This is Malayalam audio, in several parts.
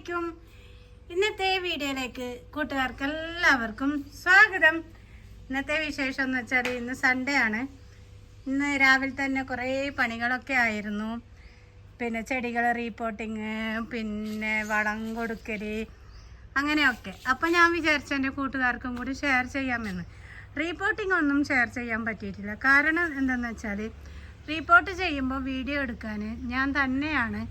അലൈക്കും. ഇന്നത്തെ വീഡിയോയിലേക്ക് കൂട്ടുകാർക്ക് എല്ലാവർക്കും സ്വാഗതം. ഇന്നത്തെ വിശേഷം എന്ന് വെച്ചാൽ ഇന്ന് സൺഡേ ആണ്. ഇന്ന് രാവിലെ തന്നെ കുറേ പണികളൊക്കെ ആയിരുന്നു. പിന്നെ ചെടികൾ റീപോട്ടിങ്, പിന്നെ വളം കൊടുക്കൽ, അങ്ങനെയൊക്കെ. അപ്പം ഞാൻ വിചാരിച്ചു എൻ്റെ കൂട്ടുകാർക്കും കൂടി ഷെയർ ചെയ്യാമെന്ന്. റീപോട്ടിങ് ഒന്നും ഷെയർ ചെയ്യാൻ പറ്റിയിട്ടില്ല. കാരണം എന്താണെന്ന് വെച്ചാൽ റീപോർട്ട് ചെയ്യുമ്പോൾ വീഡിയോ എടുക്കാൻ ഞാൻ തന്നെയാണ്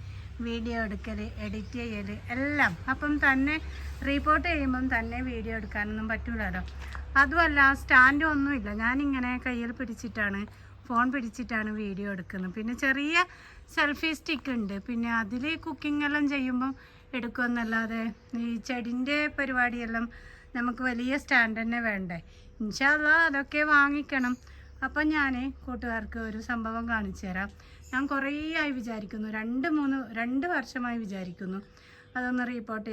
വീഡിയോ എടുക്കൽ, എഡിറ്റ് ചെയ്യൽ എല്ലാം. അപ്പം തന്നെ റീപോർട്ട് ചെയ്യുമ്പം തന്നെ വീഡിയോ എടുക്കാനൊന്നും പറ്റില്ലല്ലോ. അതുമല്ല സ്റ്റാൻഡ് ഒന്നുമില്ല, ഞാനിങ്ങനെ കയ്യിൽ പിടിച്ചിട്ടാണ്, ഫോൺ പിടിച്ചിട്ടാണ് വീഡിയോ എടുക്കുന്നത്. പിന്നെ ചെറിയ സെൽഫി സ്റ്റിക്ക് ഉണ്ട്, പിന്നെ അതിൽ കുക്കിംഗ് എല്ലാം ചെയ്യുമ്പം എടുക്കുമെന്നല്ലാതെ ഈ ചെടിൻ്റെ പരിപാടിയെല്ലാം നമുക്ക് വലിയ സ്റ്റാൻഡ് തന്നെ വേണ്ടേ. ഇൻഷാ അല്ലാഹ് അതൊക്കെ വാങ്ങിക്കണം. അപ്പം ഞാൻ കൂട്ടുകാർക്ക് ഒരു സംഭവം കാണിച്ചു തരാം. ഞാൻ കുറേ ആയി വിചാരിക്കുന്നു, 2 വർഷമായി വിചാരിക്കുന്നു അതൊന്ന് റിപ്പോർട്ട്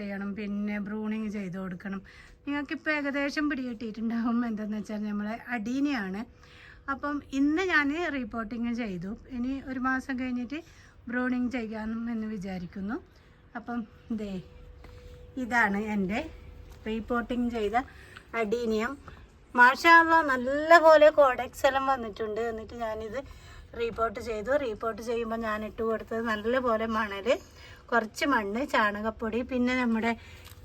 ചെയ്യണം. പിന്നെ ബ്രൂണിങ് ചെയ്ത് കൊടുക്കണം. നിങ്ങൾക്കിപ്പോൾ ഏകദേശം പിടികിട്ടിയിട്ടുണ്ടാവും എന്താണെന്ന് വെച്ചാൽ നമ്മളെ അഡീനിയാണ്. അപ്പം ഇന്ന് ഞാൻ റിപ്പോർട്ടിങ് ചെയ്തു. ഇനി 1 മാസം കഴിഞ്ഞിട്ട് ബ്രൂണിങ് ചെയ്യാനും എന്ന് വിചാരിക്കുന്നു. അപ്പം ഇതാണ് എൻ്റെ റിപ്പോർട്ടിങ് ചെയ്ത അഡീനിയം. മാഷാ അല്ലാഹ് നല്ല പോലെ കോഡെക്സ് എല്ലാം വന്നിട്ടുണ്ട്. എന്നിട്ട് ഞാനിത് റീപോർട്ട് ചെയ്തു. റീപോർട്ട് ചെയ്യുമ്പോൾ ഞാൻ ഇട്ട് കൊടുത്തത് നല്ലപോലെ മണൽ, കുറച്ച് മണ്ണ്, ചാണകപ്പൊടി, പിന്നെ നമ്മുടെ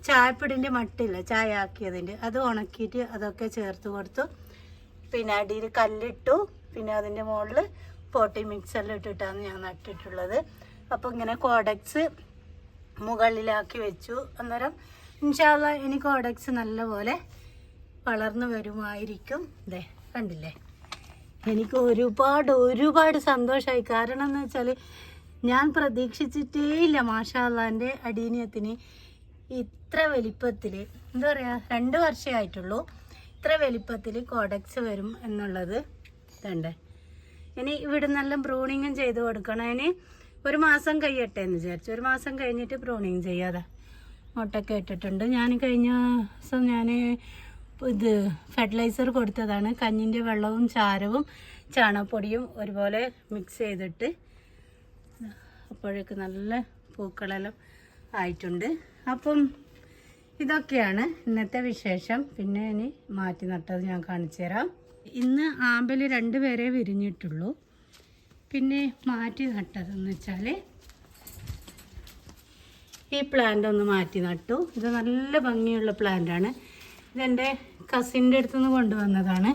ചായപ്പൊടിൻ്റെ മട്ടില്ല, ചായ ആക്കിയതിൻ്റെ അത് ഉണക്കിയിട്ട് അതൊക്കെ ചേർത്ത് കൊടുത്തു. പിന്നെ അടിയിൽ കല്ലിട്ടു. പിന്നെ അതിൻ്റെ മുകളിൽ പോട്ടി മിക്സെല്ലാം ഇട്ടിട്ടാണ് ഞാൻ നട്ടിട്ടുള്ളത്. അപ്പോൾ ഇങ്ങനെ കോഡെക്സ് മുകളിലാക്കി വെച്ചു. അന്നേരം ഇൻഷാ അല്ലാഹ് ഇനി കോഡെക്സ് നല്ലപോലെ വളർന്നു വരുമായിരിക്കും. കണ്ടില്ലേ, എനിക്ക് ഒരുപാട് സന്തോഷമായി. കാരണം എന്ന് വെച്ചാൽ ഞാൻ പ്രതീക്ഷിച്ചിട്ടേ ഇല്ല മാഷാ അല്ലാഹ് എൻ്റെ അഡീനിയത്തിന് ഇത്ര വലിപ്പത്തിൽ, എന്താ പറയുക, 2 വർഷമേ ആയിട്ടുള്ളൂ, ഇത്ര വലിപ്പത്തിൽ കോഡെക്സ് വരും എന്നുള്ളത്. ഇതണ്ടേ, ഇനി ഇവിടെ നല്ല ബ്രൂണിങ്ങും ചെയ്ത് കൊടുക്കണം. ഇനി 1 മാസം കഴിയട്ടെ എന്ന് വിചാരിച്ചു. 1 മാസം കഴിഞ്ഞിട്ട് ബ്രൂണിങ് ചെയ്യാതെ മുട്ടൊക്കെ ഇട്ടിട്ടുണ്ട്. ഞാൻ കഴിഞ്ഞ ദിവസം ഞാൻ ഇത് ഫെർട്ടിലൈസർ കൊടുത്തതാണ്. കഞ്ഞിൻ്റെ വെള്ളവും ചാരവും ചാണകപ്പൊടിയും ഒരുപോലെ മിക്സ് ചെയ്തിട്ട്, അപ്പോഴേക്ക് നല്ല പൂക്കളെല്ലാം ആയിട്ടുണ്ട്. അപ്പം ഇതൊക്കെയാണ് ഇന്നത്തെ വിശേഷം. പിന്നെ ഇനി മാറ്റി നട്ടത് ഞാൻ കാണിച്ചു തരാം. ഇന്ന് ആമ്പൽ 2 പേരെ വിരിഞ്ഞിട്ടുള്ളൂ. പിന്നെ മാറ്റി നട്ടതെന്ന് വെച്ചാൽ ഈ പ്ലാന്റ് ഒന്ന് മാറ്റി നട്ടു. ഇത് നല്ല ഭംഗിയുള്ള പ്ലാന്റാണ്. ഇതെൻ്റെ കസിൻ്റെ അടുത്തുനിന്ന് കൊണ്ടുവന്നതാണ്.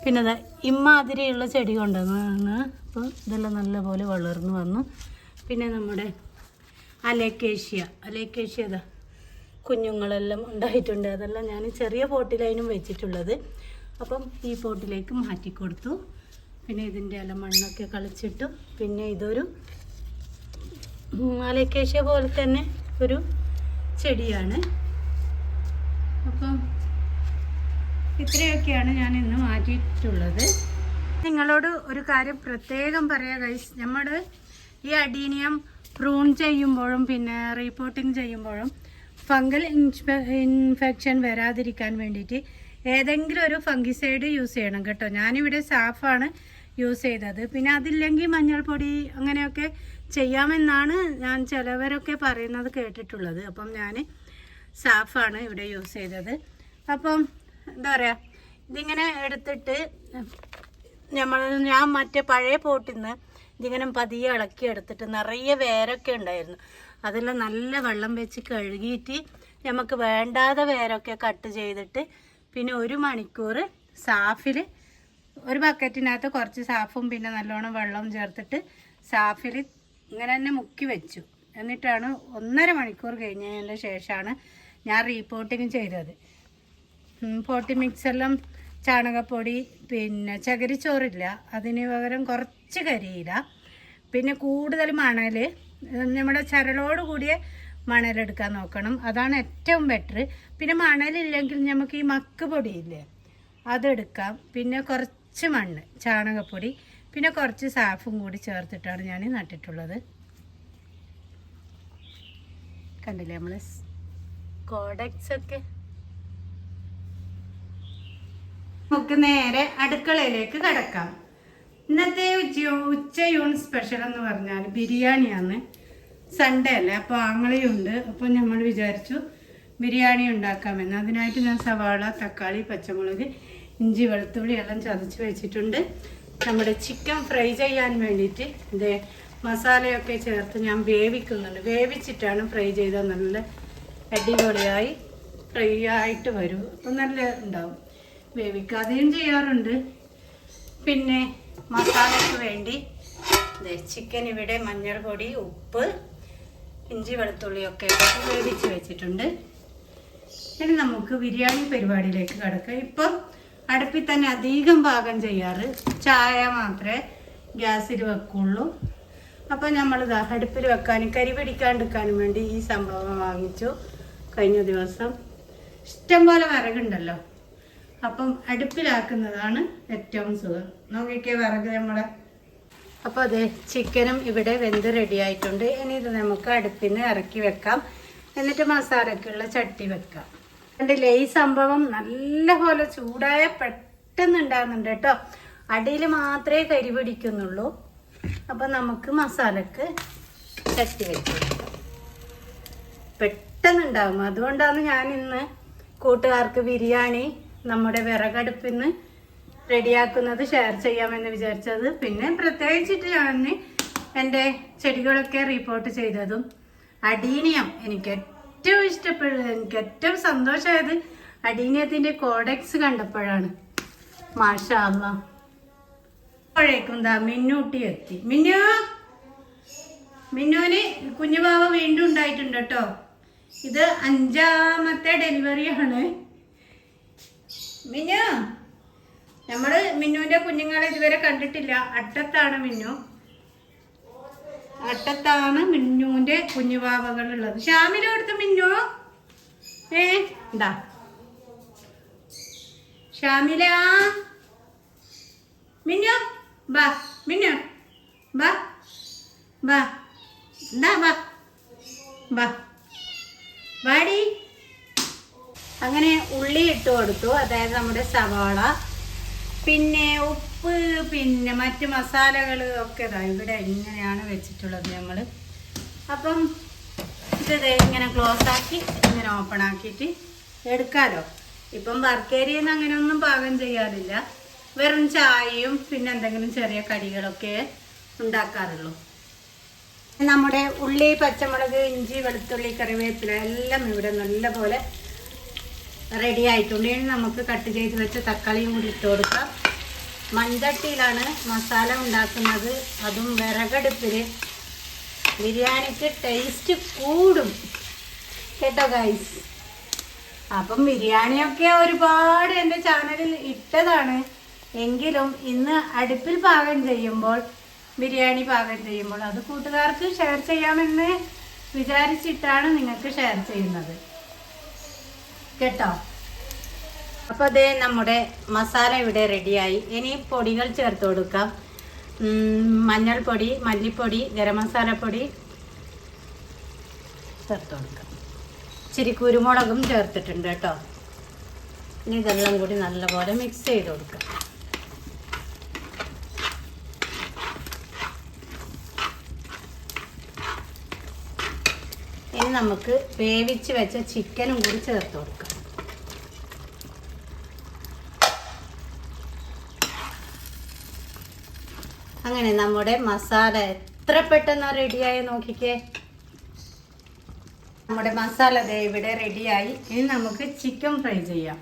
പിന്നെ അത് ഇമ്മാതിരിയുള്ള ചെടി കൊണ്ടുവന്ന് അപ്പോൾ ഇതെല്ലാം നല്ലപോലെ വളർന്നു വന്നു. പിന്നെ നമ്മുടെ അലേക്കേഷ്യ ഇതാ കുഞ്ഞുങ്ങളെല്ലാം ഉണ്ടായിട്ടുണ്ട്. അതെല്ലാം ഞാൻ ചെറിയ പോട്ടിലായിരുന്നു വെച്ചിട്ടുള്ളത്. അപ്പം ഈ പോട്ടിലേക്ക് മാറ്റി കൊടുത്തു. പിന്നെ ഇതിൻ്റെ എല്ലാം മണ്ണൊക്കെ കളിച്ചിട്ടു. പിന്നെ ഇതൊരു അലേക്കേഷ്യ പോലെ തന്നെ ഒരു ചെടിയാണ്. അപ്പം ഇത്രയൊക്കെയാണ് ഞാൻ ഇന്ന് മാറ്റിയിട്ടുള്ളത്. നിങ്ങളോട് ഒരു കാര്യം പ്രത്യേകം പറയാം ഗൈസ്, നമ്മൾ ഈ അഡീനിയം പ്രൂൺ ചെയ്യുമ്പോഴും പിന്നെ റീപോർട്ടിങ് ചെയ്യുമ്പോഴും ഫംഗൽ ഇൻഫെക്ഷൻ വരാതിരിക്കാൻ വേണ്ടിയിട്ട് ഏതെങ്കിലും ഒരു ഫംഗിസൈഡ് യൂസ് ചെയ്യണം കേട്ടോ. ഞാനിവിടെ സാഫാണ് യൂസ് ചെയ്തത്. പിന്നെ അതില്ലെങ്കിൽ മഞ്ഞൾപ്പൊടി അങ്ങനെയൊക്കെ ചെയ്യാമെന്നാണ് ഞാൻ ചിലവരൊക്കെ പറയുന്നത് കേട്ടിട്ടുള്ളത്. അപ്പം ഞാൻ സാഫാണ് ഇവിടെ യൂസ് ചെയ്തത്. അപ്പം എന്താ പറയുക, ഇതിങ്ങനെ എടുത്തിട്ട് ഞാൻ മറ്റേ പഴയ പോട്ടിൽ നിന്ന് ഇതിങ്ങനെ പതിയെ ഇളക്കി എടുത്തിട്ട് നിറയെ വേരൊക്കെ ഉണ്ടായിരുന്നു. അതെല്ലാം നല്ല വെള്ളം വെച്ച് കഴുകിയിട്ട് നമുക്ക് വേണ്ടാതെ വേരൊക്കെ കട്ട് ചെയ്തിട്ട് പിന്നെ 1 മണിക്കൂർ സാഫിൽ, ഒരു ബക്കറ്റിനകത്ത് കുറച്ച് സാഫും പിന്നെ നല്ലോണം വെള്ളവും ചേർത്തിട്ട് സാഫിൽ ഇങ്ങനെ തന്നെ മുക്കി വെച്ചു. എന്നിട്ടാണ് 1.5 മണിക്കൂർ കഴിഞ്ഞതിൻ്റെ ശേഷമാണ് ഞാൻ റീപോർട്ടിങ് ചെയ്തത്. പോട്ടി മിക്സെല്ലാം ചാണകപ്പൊടി, പിന്നെ ചകിരിച്ചോറില്ല, അതിന് പകരം കുറച്ച് കരിയില, പിന്നെ കൂടുതൽ മണൽ, നമ്മുടെ ചരലോട് കൂടിയ മണലെടുക്കാൻ നോക്കണം, അതാണ് ഏറ്റവും ബെറ്റർ. പിന്നെ മണലില്ലെങ്കിൽ നമുക്ക് ഈ മക്ക് പൊടിയില്ലേ അതെടുക്കാം. പിന്നെ കുറച്ച് മണ്ണ്, ചാണകപ്പൊടി, പിന്നെ കുറച്ച് സാഫും കൂടി ചേർത്തിട്ടാണ് ഞാൻ നട്ടിട്ടുള്ളത്. കണ്ടില്ലേ നമ്മൾ കോഡെക്സ് ഒക്കെ. നമുക്ക് നേരെ അടുക്കളയിലേക്ക് കിടക്കാം. ഇന്നത്തെ ഉച്ചയൂൺ സ്പെഷ്യൽ എന്ന് പറഞ്ഞാൽ ബിരിയാണിയാണ്. സൺഡേ അല്ലേ, അപ്പോൾ ആങ്ങളെയുണ്ട്. അപ്പോൾ നമ്മൾ വിചാരിച്ചു ബിരിയാണി ഉണ്ടാക്കാമെന്ന്. അതിനായിട്ട് ഞാൻ സവാള, തക്കാളി, പച്ചമുളക്, ഇഞ്ചി, വെളുത്തുള്ളി എല്ലാം ചതച്ച് വെച്ചിട്ടുണ്ട്. നമ്മുടെ ചിക്കൻ ഫ്രൈ ചെയ്യാൻ വേണ്ടിയിട്ട് ഇത് മസാലയൊക്കെ ചേർത്ത് ഞാൻ വേവിക്കുന്നുണ്ട്. വേവിച്ചിട്ടാണ് ഫ്രൈ ചെയ്താൽ നല്ല അടിപൊളിയായി ഫ്രൈ ആയിട്ട് വരും. അപ്പം നല്ല ഉണ്ടാവും. വേവിക്കാതെയും ചെയ്യാറുണ്ട്. പിന്നെ മസാലയ്ക്ക് വേണ്ടി ചിക്കൻ ഇവിടെ മഞ്ഞൾ പൊടി, ഉപ്പ്, ഇഞ്ചി, വെളുത്തുള്ളിയൊക്കെ വേവിച്ച് വെച്ചിട്ടുണ്ട്. ഇനി നമുക്ക് ബിരിയാണി പരിപാടിയിലേക്ക് കിടക്കാം. ഇപ്പം അടുപ്പിൽ തന്നെ അധികം പാകം ചെയ്യാറ് ചായ മാത്രമേ ഗ്യാസിൽ വെക്കുള്ളൂ. അപ്പം നമ്മളിതാ അടുപ്പിൽ വെക്കാനും കരി പിടിക്കാണ്ടിരിക്കാനും വേണ്ടി ഈ സംഭവം വാങ്ങിച്ചു കഴിഞ്ഞ ദിവസം. ഇഷ്ടംപോലെ വിറകുണ്ടല്ലോ, അപ്പം അടുപ്പിലാക്കുന്നതാണ് ഏറ്റവും സുഖം. നോക്കിക്കേ വിറക് നമ്മളെ. അപ്പോൾ അതെ ചിക്കനും ഇവിടെ വെന്ത് റെഡി ആയിട്ടുണ്ട്. ഇനി ഇത് നമുക്ക് അടുപ്പിൽ നിന്ന് ഇറക്കി വെക്കാം. എന്നിട്ട് മസാലക്കുള്ള ചട്ടി വെക്കാം. കണ്ടില്ലേ, ഈ സംഭവം നല്ല പോലെ ചൂടായ പെട്ടെന്ന് ഉണ്ടാകുന്നുണ്ട് കേട്ടോ. അടിയിൽ മാത്രമേ കരി പിടിക്കുന്നുള്ളൂ. അപ്പം നമുക്ക് മസാലക്ക് ചട്ടി വെച്ച് പെട്ടെന്ന് ഉണ്ടാകും. അതുകൊണ്ടാണ് ഞാൻ ഇന്ന് കൂട്ടുകാർക്ക് ബിരിയാണി നമ്മുടെ വിറകടുപ്പിൽ നിന്ന് റെഡിയാക്കുന്നത് ഷെയർ ചെയ്യാമെന്ന് വിചാരിച്ചത്. പിന്നെ പ്രത്യേകിച്ചിട്ട് ഞാൻ എൻ്റെ ചെടികളൊക്കെ റിപ്പോർട്ട് ചെയ്തതും അടീനിയം എനിക്ക് ഏറ്റവും ഇഷ്ടപ്പെട്ടത്, എനിക്ക് ഏറ്റവും സന്തോഷമായത് അടീനിയത്തിൻ്റെ കോഡെക്സ് കണ്ടപ്പോഴാണ്. മാഷാ അല്ലാഹ്. അപ്പോഴേക്കും എന്താ മിന്നൂട്ടി എത്തി. മിന്നുവിന് കുഞ്ഞുവാവ വീണ്ടും ഉണ്ടായിട്ടുണ്ട് കേട്ടോ. ഇത് 5ാമത്തെ ഡെലിവറിയാണ്. മിന്നു, നമ്മള് മിന്നുവിന്റെ കുഞ്ഞുങ്ങളെ ഇതുവരെ കണ്ടിട്ടില്ല. അട്ടത്താണ് മിന്നു, അട്ടത്താണ് മിന്നുവിന്റെ കുഞ്ഞുവാവകൾ ഉള്ളത്. ഷാമിലും എടുത്ത് മിന്നു എന്താ ഷാമില, മിന്നു ബാ, മിന്നു ബാ ബാ, എന്താ ബാ ബാ വാടി. അങ്ങനെ ഉള്ളി ഇട്ട് കൊടുത്തു, അതായത് നമ്മുടെ സവാള, പിന്നെ ഉപ്പ്, പിന്നെ മറ്റ് മസാലകൾ ഒക്കെ ഇവിടെ ഇങ്ങനെയാണ് വെച്ചിട്ടുള്ളത് നമ്മൾ. അപ്പം ഇത് ഇങ്ങനെ ക്ലോസ് ആക്കി ഇങ്ങനെ ഓപ്പൺ ആക്കിയിട്ട് എടുക്കാമല്ലോ. ഇപ്പം വർക്കേരിയിൽ നിന്ന് അങ്ങനെ ഒന്നും പാകം ചെയ്യാറില്ല. വെറും ചായയും പിന്നെ എന്തെങ്കിലും ചെറിയ കടികളൊക്കെ ഉണ്ടാക്കാറുള്ളൂ. നമ്മുടെ ഉള്ളി, പച്ചമുളക്, ഇഞ്ചി, വെളുത്തുള്ളി, കറിവേപ്പില എല്ലാം ഇവിടെ നല്ലപോലെ റെഡി ആയിട്ടുണ്ട്. ഇനി നമുക്ക് കട്ട് ചെയ്ത് വെച്ച തക്കാളിയും കൂടി ഇട്ട് കൊടുക്കാം. മൺചട്ടിയിലാണ് മസാല ഉണ്ടാക്കുന്നത്, അതും വിറകടുപ്പിൽ. ബിരിയാണിക്ക് ടേസ്റ്റ് കൂടും കേട്ടോ ഗൈസ്. അപ്പം ബിരിയാണിയൊക്കെ ഒരുപാട് എൻ്റെ ചാനലിൽ ഇട്ടതാണ്. എങ്കിലും ഇന്ന് അടുപ്പിൽ പാകം ചെയ്യുമ്പോൾ, ബിരിയാണി പാകം ചെയ്യുമ്പോൾ അത് കൂട്ടുകാർക്ക് ഷെയർ ചെയ്യാമെന്ന് വിചാരിച്ചിട്ടാണ് നിങ്ങൾക്ക് ഷെയർ ചെയ്യുന്നത് കേട്ടോ. അപ്പോൾ അതേ നമ്മുടെ മസാല ഇവിടെ റെഡിയായി. ഇനി പൊടികൾ ചേർത്ത് കൊടുക്കാം. മഞ്ഞൾപ്പൊടി, മല്ലിപ്പൊടി, ഗരം മസാലപ്പൊടി ചേർത്ത് കൊടുക്കാം. ഇച്ചിരി കുരുമുളകും ചേർത്തിട്ടുണ്ട് കേട്ടോ. ഇനി ഇതെല്ലാം കൂടി നല്ലപോലെ മിക്സ് ചെയ്ത് കൊടുക്കാം. ഇനി നമുക്ക് വേവിച്ച് വെച്ച ചിക്കനും കൂടി ചേർത്ത് കൊടുക്കാം. അങ്ങനെ നമ്മുടെ മസാല എത്ര പെട്ടെന്ന് റെഡിയായി നോക്കിക്കേ. നമ്മുടെ മസാല ഇവിടെ റെഡിയായി. ഇനി നമുക്ക് ചിക്കൻ ഫ്രൈ ചെയ്യാം.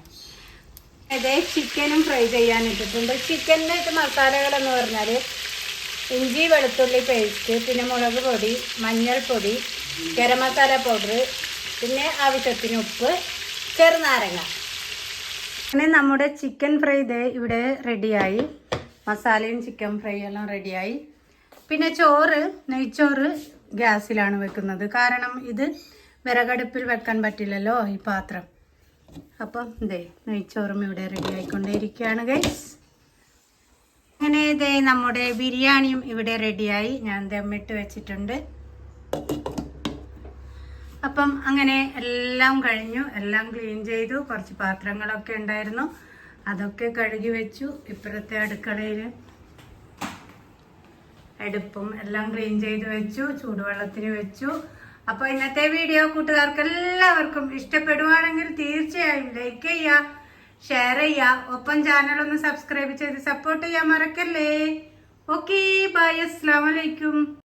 അതേ ചിക്കനും ഫ്രൈ ചെയ്യാൻ ഇട്ടിട്ടുണ്ട്. ചിക്കനിലേക്ക് മസാലകളെന്ന് പറഞ്ഞാൽ ഇഞ്ചി, വെളുത്തുള്ളി പേസ്റ്റ്, പിന്നെ മുളക് പൊടി, മഞ്ഞൾപ്പൊടി, ഗരം മസാല പൗഡർ, പിന്നെ ആവശ്യത്തിന് ഉപ്പ്, ചെറുനാരങ്ങ. അങ്ങനെ നമ്മുടെ ചിക്കൻ ഫ്രൈ ഇവിടെ റെഡിയായി. മസാലയും ചിക്കൻ ഫ്രൈ എല്ലാം റെഡിയായി. പിന്നെ നെയ്ച്ചോറ് ഗ്യാസിലാണ് വെക്കുന്നത്. കാരണം ഇത് വിറകടുപ്പിൽ വെക്കാൻ പറ്റില്ലല്ലോ ഈ പാത്രം. അപ്പം നെയ്ച്ചോറും ഇവിടെ റെഡി ആയിക്കൊണ്ടേയിരിക്കുകയാണ് ഗൈസ്. അങ്ങനെ നമ്മുടെ ബിരിയാണിയും ഇവിടെ റെഡിയായി. ഞാൻ ദമ്മിട്ട് വെച്ചിട്ടുണ്ട്. അപ്പം അങ്ങനെ എല്ലാം കഴിഞ്ഞു. എല്ലാം ക്ലീൻ ചെയ്തു. കുറച്ച് പാത്രങ്ങളൊക്കെ ഉണ്ടായിരുന്നു, അതൊക്കെ കഴുകി വെച്ചു. ഇപ്പുറത്തെ അടുക്കളയിൽ അടുപ്പും എല്ലാം ക്ലീൻ ചെയ്ത് വെച്ചു, ചൂടുവെള്ളത്തിന് വെച്ചു. അപ്പോൾ ഇന്നത്തെ വീഡിയോ കൂട്ടുകാർക്ക് എല്ലാവർക്കും ഇഷ്ടപ്പെടുവാണെങ്കിൽ തീർച്ചയായും ലൈക്ക് ചെയ്യുക, ഷെയർ ചെയ്യുക, ഒപ്പം ചാനൽ ഒന്ന് സബ്സ്ക്രൈബ് ചെയ്ത് സപ്പോർട്ട് ചെയ്യാൻ മറക്കല്ലേ. ഓക്കെ, ബൈ, അസ്സലാമു അലൈക്കും.